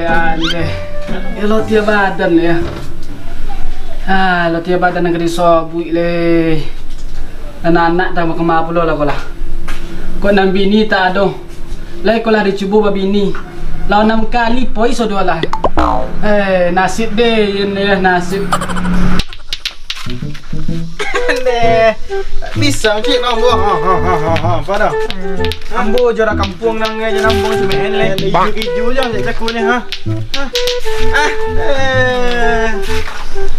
Ande. Ya lo tiap badan ya. Lo tiap badan negeri sobui le. Anak-anak tak mau kemana pula lah kolah. Kau nam bini tak ada. Lai kolah dicuba babini. Lau 6 kali poi sodua lah. Nasib deh ini ya nasib. Bisa cik nambo. Apa dah? Nambo jarak kampung nang aja nambo cuma enle. Hijau-hijau je cak caku ni ha.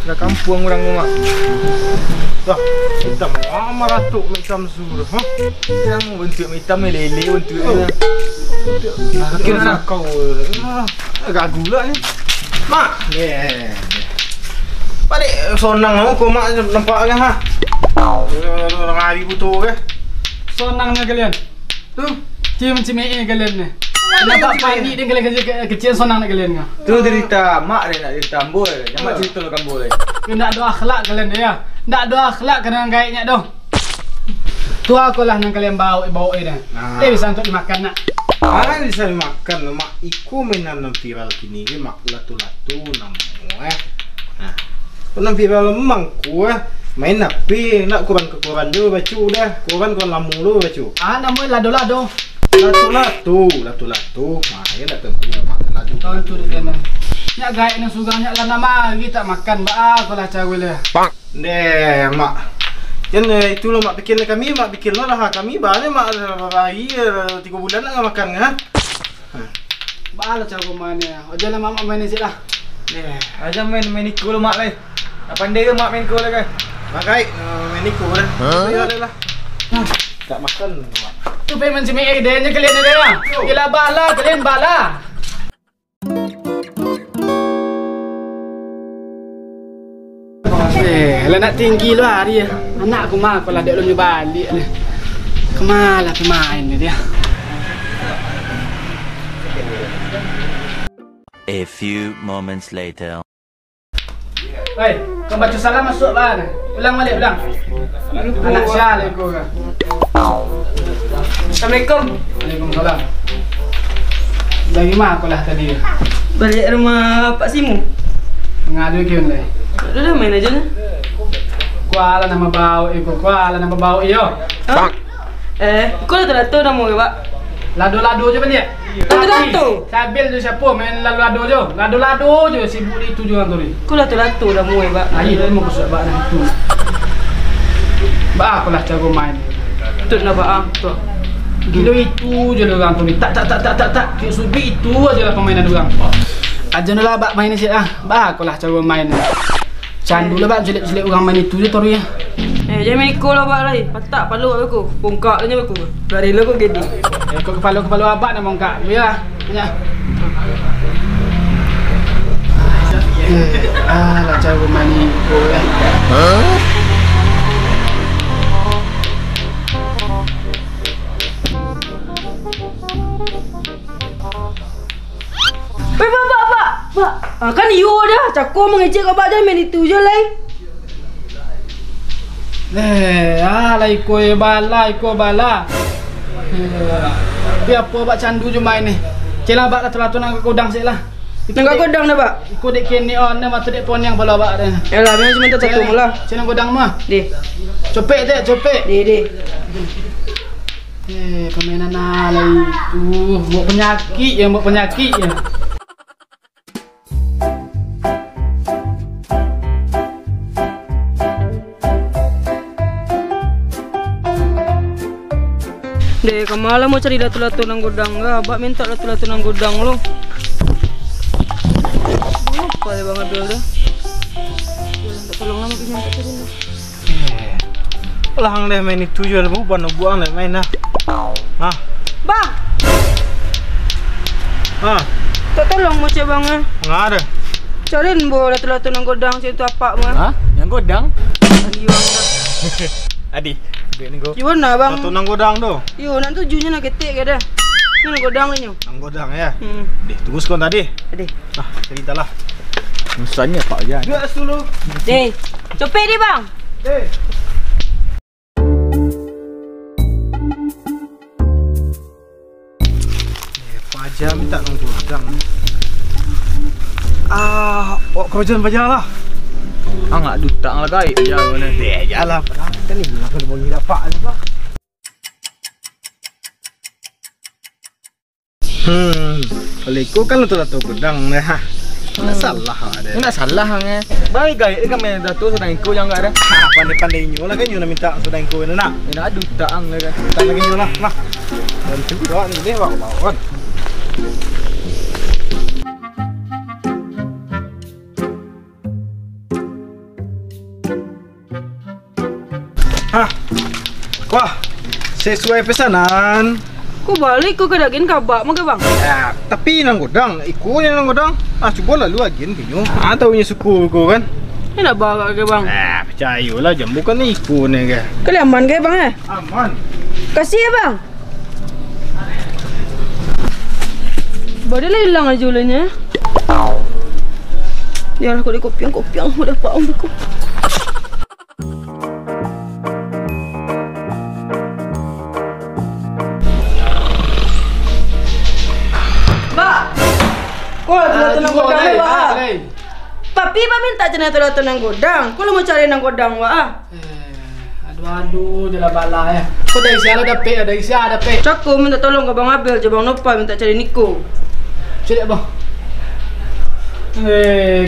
Jarak kampung orang rumah. Dah, hitam. Maratuk hitam suruh. Ha? Yang bentuk hitam ni lele bentuk ni. Kira kau agak gula ni. Mak. Balik sonang kau mak nampak kan ha? Orang hari butuh ke? Sonangnya kalian. Tu, Cim-cimei kalian ni. Nampak pagi dia kalian kecil sonang nak kalian ke? tu cerita mak dia nak cerita ambul. Jangan mak cerita lo ambul. Nak ada akhlak kalian ya. Nak ada akhlak kena gaiknya doh. Tu aku lah yang kalian bawa dah. Dia bisa untuk dimakan nak. Bisa dimakan mak iku mainan viral kini ke mak latu-latu namu Kau viral memang main api nak korban ke korban dulu bacu dah. Korban kau lamu dulu bacu. Namanya lado-lado. Latu-latu. Ya nak tempuh mak ladu. Tahun tu dia kena. Nyak gaik nang sugangnya lah nama lagi tak makan ba aku lah cawe le. Mak. Jadi itu lo mak pikir kami, mak pikir lo lah kami balik mak hari 3 bulan nak makan ha. Ba lah cawe mana. Aja lah mak main ni lah. Aja main iku lo mak lai. Pandai ke mak main iku lah kan. Makai main iku dah. Ya lah. Tak makan mak. Tu payment si Mei dia nya kalian ada lah. Gila bala kalian bala. Lah nak tinggi lu hari ya. Anak aku mah kalau dek lu nyu balik ni. Kemana pemain ni dia? A few moments later. Hei, kau baca salam masuk bah. Ulang balik ulang. Anak Syah le kau kan. Assalamualaikum. Waalaikumsalam. Dari mana kau lah tadi? Balik rumah Pak Simu. Mengadu kian le. Dah main aja lah. Kuala nama bau iko, kuala nama bau iyo. Kau dah terlalu nama ke Pak? Lado-lado je balik. Lado-lado? Sabil tu siapa main lado-lado je. Lado-lado je sibuk di tu orang tu ni. Kau dah terlalu dah muai Pak. Ayi dah mau kusuk bak dah tu. Bak aku lah cara main. Tu nak Pak tu. Gila itu je orang tu ni. Tak. Kek subi itu aja lah permainan orang. Aja lah bak main ni sikit lah. Bak aku lah cara main. Candu lah bak jelek-jelek orang main itu je tu ya. Jangan main ikut lah Pak lagi. Patak palu aku. Bongkak je aku. Dari lah aku gede. Kau kepala abak nak bongkak. Ya. Ya. Lah cara main ni ikut lah. Pak. Kan you dah. Cakap mengecek kau Pak jangan main itu je lah. Lah ikut bala. Biar apa bak candu je main ni. Celah bak latu-latu nak kodang sik lah. Nang kodang dah Pak. Ikut dek kini on ni matu dek pon yang bala bak dah. Yalah memang cuma satu mula. Cina kodang mah. Deh. Copek. Deh. Permainan ala itu buat penyakit ya. Deh, kemana mau cari latu-latu nang gudang lah? Abang minta latu-latu nang gudang lo. Apa dia banget dulu dah? Tak tolong lama pergi nyampe tadi lah. Lah hang deh main itu je lah buang main lah. Bang! Tak tolong mau cek bang ah. Ngada. Cariin bo latu-latu nang gudang situ apa mah? Yang godang? Adi bang dah. Adi. Ni go. Yo na bang. Satu nang godang tu. Yo nak tujuhnya nak ketik ke dah. Ni nang godang ni. Nang godang ya. Deh, tunggu sekon tadi. Ade. Ceritalah. Nusanya Pak Jan. Dua dulu. Deh. Copet dia bang. Deh. Pak Jan minta nang godang. Wak kerajaan bajalah. Angak duta ang lagay. Bajalah mana? Bajalah. Kan ni nak kena boleh dapat apa? Kalau ikut kan tu dah tahu gedang ni ha. Tak salah ada. Enggak salah hang. Baik gaya kan main dah tu sudah ikut yang enggak ada. Pandai-pandai nyu lah kan nyu nak minta sudah ikut nak. Nak duta ang lah kan. Tak lagi nyu lah. Nah. Dan tu doa ni dia bawa kan. Hah. Wah. Sesuai pesanan. Ku balik ku kedagin kabak mah ke bang? Tapi nang godang, ikutnya nang godang. Cuba lalu agen pinyo. Tahu nya suku ko kan. Ini nak bawa ke bang? Percayalah jam bukan ni ikut ni ke. Kalian aman ke bang Aman. Kasih ya bang. Baru lah hilang aja ulangnya. Dia lah kau di kopiang udah paung aku. Kau tenang godang wah. Papi pa minta cina tenang godang. Kau mau cari nang godang wah. Aduh, dia lah bala ya. Kau dah isi ada pe. Cak aku minta tolong ke bang Abel, je bang Nopa minta cari Niko. Cari bang.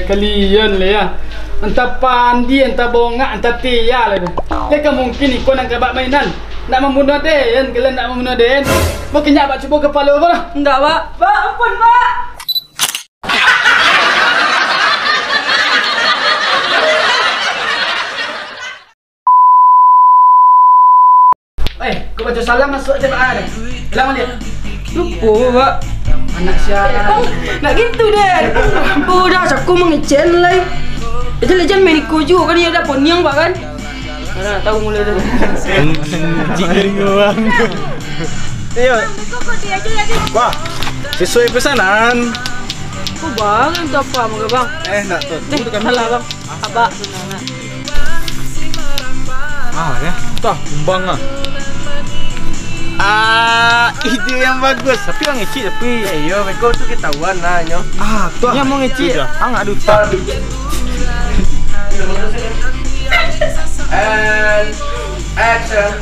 Kalian le ya. Entah pandi, entah bongak, entah tia le. Leka mungkin ikut nang kabak mainan. Nak membunuh Den, kalian nak membunuh Den. Mungkin nak cuba kepala apa lah? Enggak, Pak. Pak, ampun, Pak. Kau baca salam masuk jemaah deh. Bilang dia. Lupa, Pak. Anak siapa? Nak gitu deh. Udah, aku mengecen lah. Jangan main Niko juga kan dia ada poniang, Pak kan? Mana tahu mulai dah. Jing orang. Ayo. Wah, sesuai pesanan. Kau bang, itu apa moga bang? Nak tu. Bukan salah bang. Abak sebenarnya. Ya. Tah, kumbang ah. Ide yang bagus. Tapi yang ngecik tapi. Yo, kau tu ketahuan lah nyo. Tu. Yang mau ngecik, angak duta. And action.